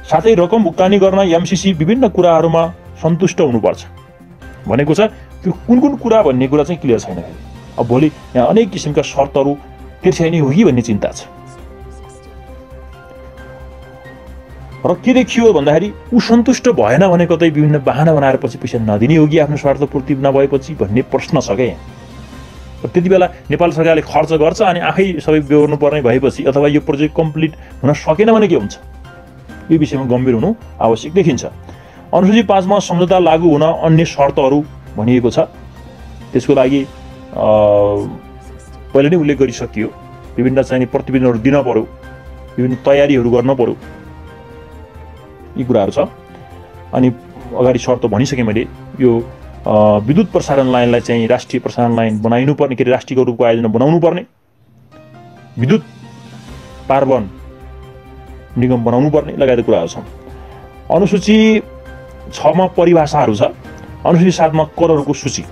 साथै रकम भुक्तानी गर्न एमसीसी विभिन्न कुराहरूमा सन्तुष्ट हुनुपर्छ भनेको छ। त्यो कुन कुन कुरा भन्ने कुरा चाहिँ क्लियर छैन। अब भोलि यहाँ अनेक किसिमका शर्तहरू तिर्स्याइने हो कि भन्ने चिन्ता छ। र के देखियो भन्दाखेरि ऊ सन्तुष्ट भएन भने कतै विभिन्न बहाना बनाएर पछि पैसा नदिने हो कि आफ्नो स्वार्थपूर्ति नभएपछि भन्ने प्रश्न छ क्या। त्यति बेला नेपाल सरकारले खर्च गर्छ अनि आफै सबै बेहोर्नु पर्ने भएपछि अथवा यो प्रोजेक्ट कम्प्लिट हुन सकेन भने के हुन्छ, यो विषयमा गम्भीर हुनु आवश्यक देखिन्छ। अनुसूची 5 मा सम्झौता लागू हुन अन्य शर्तहरू भनिएको छ। त्यसको लागि पहिले नै उल्लेख गरिसकियो। विभिन्न चाहिने प्रतिवेदनहरू दिन पर्यो, विभिन्न तयारीहरू गर्न पर्यो, यी कुराहरू छ। अनि अगाडि शर्त भनिसकेँ मैले। यो विद्युत प्रसारण लाइनलाई चाहिँ राष्ट्रिय प्रसारण लाइन बनाइनु पर्ने, के अरे राष्ट्रिय रूपको आयोजना बनाउनु पर्ने, विद्युत पार्वन निगम बनाउनु पर्ने लगायत कुराहरू छन्। अनुसूची 6 मा परिभाषाहरू छ। अनुसूची 7 मा करहरूको सूची।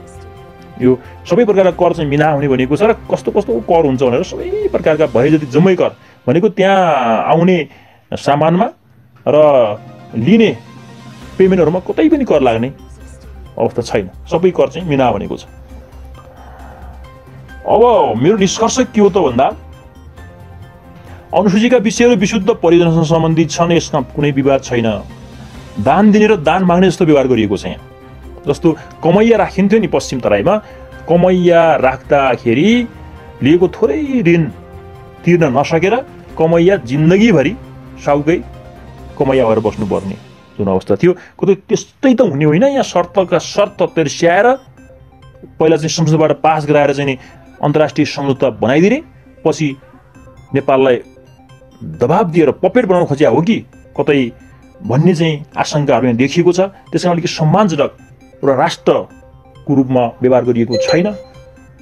यो सबै प्रकारका कर चाहिँ बिना हुने भनेको छ र कस्तो कस्तो कर हुन्छ भनेर सबै प्रकारका भए जति जम्मै कर भनेको त्यहाँ आउने सामानमा र लिने पेमेन्टहरूमा कतै पनि कर लाग्ने अवस्था छैन। सबै कर चाहिँ बिना भनेको छ। अब मेरो निष्कर्ष के हो त भन्दा, अनुसूचीका विषयहरू विशुद्ध परियोजनासँग सम्बन्धित छन्, यसमा कुनै विवाद छैन। दान दिने र दान माग्ने जस्तो व्यवहार गरिएको छ यहाँ। जस्तो कमैया राखिन्थ्यो नि पश्चिम तराईमा, कमैया राख्दाखेरि लिएको थोरै ऋण तिर्न नसकेर कमैया जिन्दगीभरि साउकै कमैया भएर बस्नुपर्ने जुन अवस्था थियो, कतै त्यस्तै त हुने होइन। यहाँ शर्तका शर्त तिर्स्याएर पहिला चाहिँ संसदबाट पास गराएर चाहिँ अन्तर्राष्ट्रिय सम्झौता बनाइदिने, पछि नेपाललाई दबाब दिएर पपेट बनाउन खोजिया हो कि कतै भन्ने चाहिँ आशंकाहरू यहाँ देखिएको छ। त्यसमा अलिकति सम्मानजनक र राष्ट्रको रूपमा व्यवहार गरिएको छैन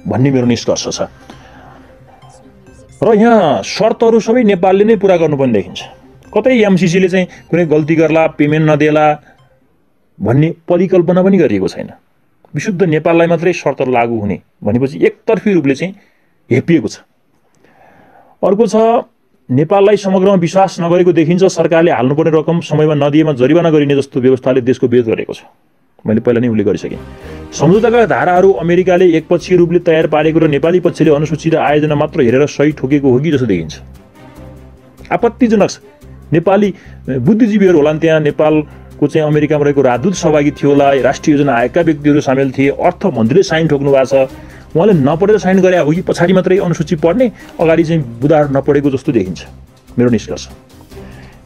भन्ने मेरो निष्कर्ष छ। र यहाँ शर्तहरू सबै नेपालले नै पुरा गर्नुपर्ने देखिन्छ। कतै एमसीसीले चाहिँ कुनै गल्ती गर्ला, पेमेन्ट नदेला भन्ने परिकल्पना पनि गरिएको छैन। विशुद्ध नेपाललाई मात्रै शर्त लागू हुने भनेपछि एकतर्फी रूपले चाहिँ हेपिएको छ। अर्को छ, नेपाललाई समग्रमा विश्वास नगरेको देखिन्छ। सरकारले हाल्नुपर्ने रकम समयमा नदिएमा जरिवाना गरिने जस्तो व्यवस्थाले देशको विरोध गरेको छ। मैले पहिला नै उल्लेख गरिसकेँ। सम्झौताका धाराहरू अमेरिकाले एकपक्षीय रूपले तयार पारेको र नेपाली पक्षले अनुसूची र आयोजना मात्र हेरेर सही ठोकेको हो कि जस्तो देखिन्छ। आपत्तिजनक छ। नेपाली बुद्धिजीवीहरू होलान् त्यहाँ, नेपालको चाहिँ अमेरिकामा रहेको राजदूत सहभागी थियो होला, राष्ट्रिय योजना आयोगका व्यक्तिहरू सामेल थिए, अर्थमन्त्रीले साइन ठोक्नु भएको छ। उहाँले नपढेर साइन गरे हो कि पछाडि मात्रै अनुसूची पढ्ने, अगाडि चाहिँ बुदाहरू नपढेको जस्तो देखिन्छ मेरो निष्कर्ष।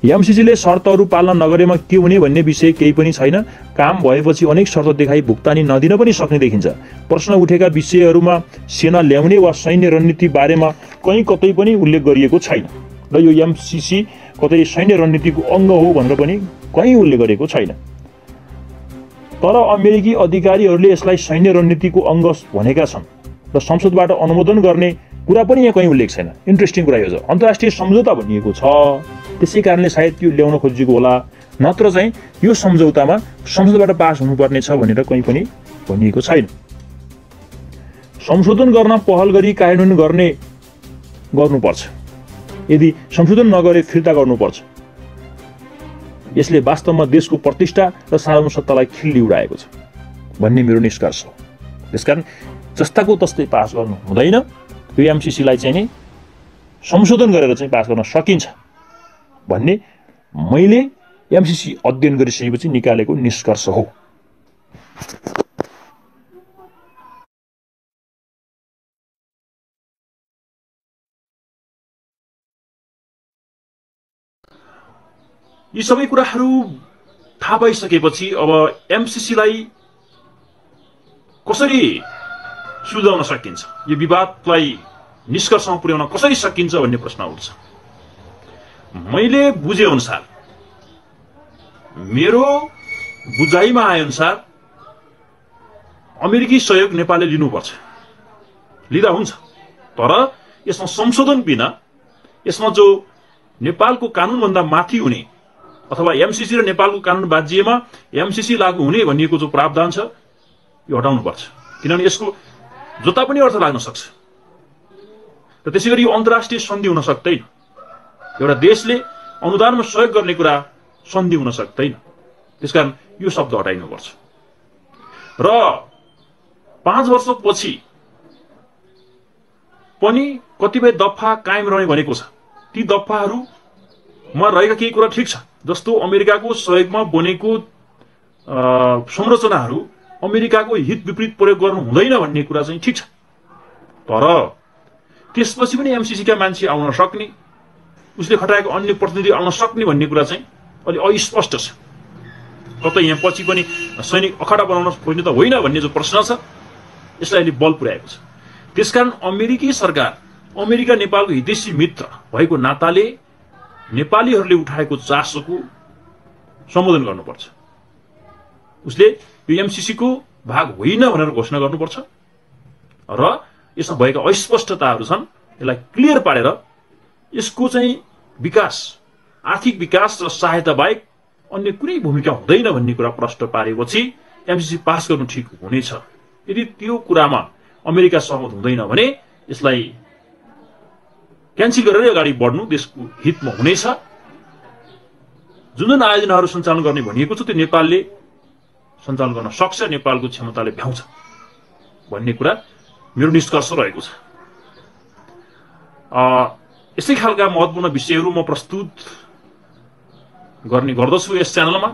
एमसीसीले शर्तहरू पालना नगरेमा के हुने भन्ने विषय केही पनि छैन। काम भएपछि अनेक शर्त देखाई भुक्तानी नदिन पनि सक्ने देखिन्छ। प्रश्न उठेका विषयहरूमा सेना ल्याउने वा सैन्य रणनीति बारेमा कहीँ कतै पनि उल्लेख गरिएको छैन र यो एमसीसी कतै सैन्य रणनीतिको अङ्ग हो भनेर पनि कहीँ उल्लेख गरेको छैन। तर अमेरिकी अधिकारीहरूले यसलाई सैन्य रणनीतिको अङ्ग भनेका छन् र संसदबाट अनुमोदन गर्ने कुरा पनि यहाँ कहीँ उल्लेख छैन। इन्ट्रेस्टिङ कुरा यो छ। अन्तर्राष्ट्रिय सम्झौता भनिएको छ, त्यसै कारणले सायद त्यो ल्याउन खोजिएको होला, नत्र चाहिँ यो सम्झौतामा संसदबाट पास हुनुपर्ने छ भनेर कहीँ पनि भनिएको छैन। संशोधन गर्न पहल गरी कार्यान्वयन गर्नुपर्छ। यदि संशोधन नगरे फिर्ता गर्नुपर्छ। यसले वास्तवमा देशको प्रतिष्ठा र सार्वभौमसत्तालाई खिल्ली उडाएको छ भन्ने मेरो निष्कर्ष हो। त्यसकारण जस्ताको तस्तै पास गर्नु हुँदैन। यो एमसीसीलाई चाहिँ नि संशोधन गरेर चाहिँ पास गर्न सकिन्छ भन्ने मैले एमसीसी अध्ययन गरिसकेपछि निकालेको निष्कर्ष हो। यी सबै कुराहरू थाहा भइसकेपछि अब एमसीसीलाई कसरी सुल्झाउन सकिन्छ, यो विवादलाई निष्कर्षमा पुर्याउन कसरी सकिन्छ भन्ने प्रश्न उठ्छ। मैले बुझे अनुसार, मेरो बुझाइमा आए अनुसार अमेरिकी सहयोग नेपालले लिनुपर्छ, लिँदा हुन्छ, तर यसमा संशोधन बिना, यसमा जो नेपालको कानूनभन्दा माथि हुने अथवा एमसीसी र नेपालको कानून बाजिएमा एमसीसी लागू हुने भनिएको जो प्रावधान छ यो हटाउनुपर्छ, किनभने यसको जता पनि अर्थ लाग्न सक्छ र त्यसैगरी यो अन्तर्राष्ट्रिय सन्धि हुन सक्दैन। एउटा देशले अनुदानमा सहयोग गर्ने कुरा सन्धि हुन सक्दैन, त्यसकारण यो शब्द हटाइनुपर्छ। र 5 वर्षपछि पनि कतिपय दफा कायम रहने भनेको छ। ती दफाहरूमा रहेका केही कुरा ठिक छ, जस्तो अमेरिकाको सहयोगमा बनेको संरचनाहरू अमेरिकाको हित विपरीत प्रयोग गर्नु हुँदैन भन्ने कुरा चाहिँ ठिक छ, तर त्यसपछि पनि एमसीसीका मान्छे आउन सक्ने, उसले खटाएको अन्य प्रतिनिधि आउन सक्ने भन्ने कुरा चाहिँ अलि अस्पष्ट छ। कतै यहाँ पछि पनि सैनिक अखाडा बनाउन खोज्ने त होइन भन्ने जो प्रश्न छ यसलाई अलि बल पुर्याएको छ। त्यसकारण अमेरिकी सरकार, अमेरिका नेपालको हितैषी मित्र भएको नाताले नेपालीहरूले उठाएको चासोको सम्बोधन गर्नुपर्छ। उसले यो एमसीसीको भाग होइन भनेर घोषणा गर्नुपर्छ र यसमा भएका अस्पष्टताहरू छन् यसलाई क्लियर पारेर यसको चाहिँ विकास, आर्थिक विकास र सहायता बाहेक अन्य कुनै भूमिका हुँदैन भन्ने कुरा प्रष्ट पारेपछि एमसीसी पास गर्नु ठिक हुनेछ। यदि त्यो कुरामा अमेरिका सहमत हुँदैन भने यसलाई क्यान्सल गरेर अगाडि बढ्नु देशको हितमा हुनेछ। जुन जुन आयोजनाहरू सञ्चालन गर्ने भनिएको छ त्यो नेपालले सञ्चालन गर्न सक्छ, नेपालको क्षमताले भ्याउँछ भन्ने कुरा मेरो निष्कर्ष रहेको छ। यसै खालका महत्त्वपूर्ण विषयहरू म प्रस्तुत गर्ने गर्दछु यस च्यानलमा,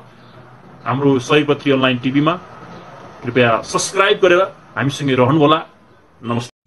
हाम्रो सयपत्री अनलाइन टिभीमा। कृपया सब्स्क्राइब गरेर हामीसँगै रहनुहोला। नमस्ते।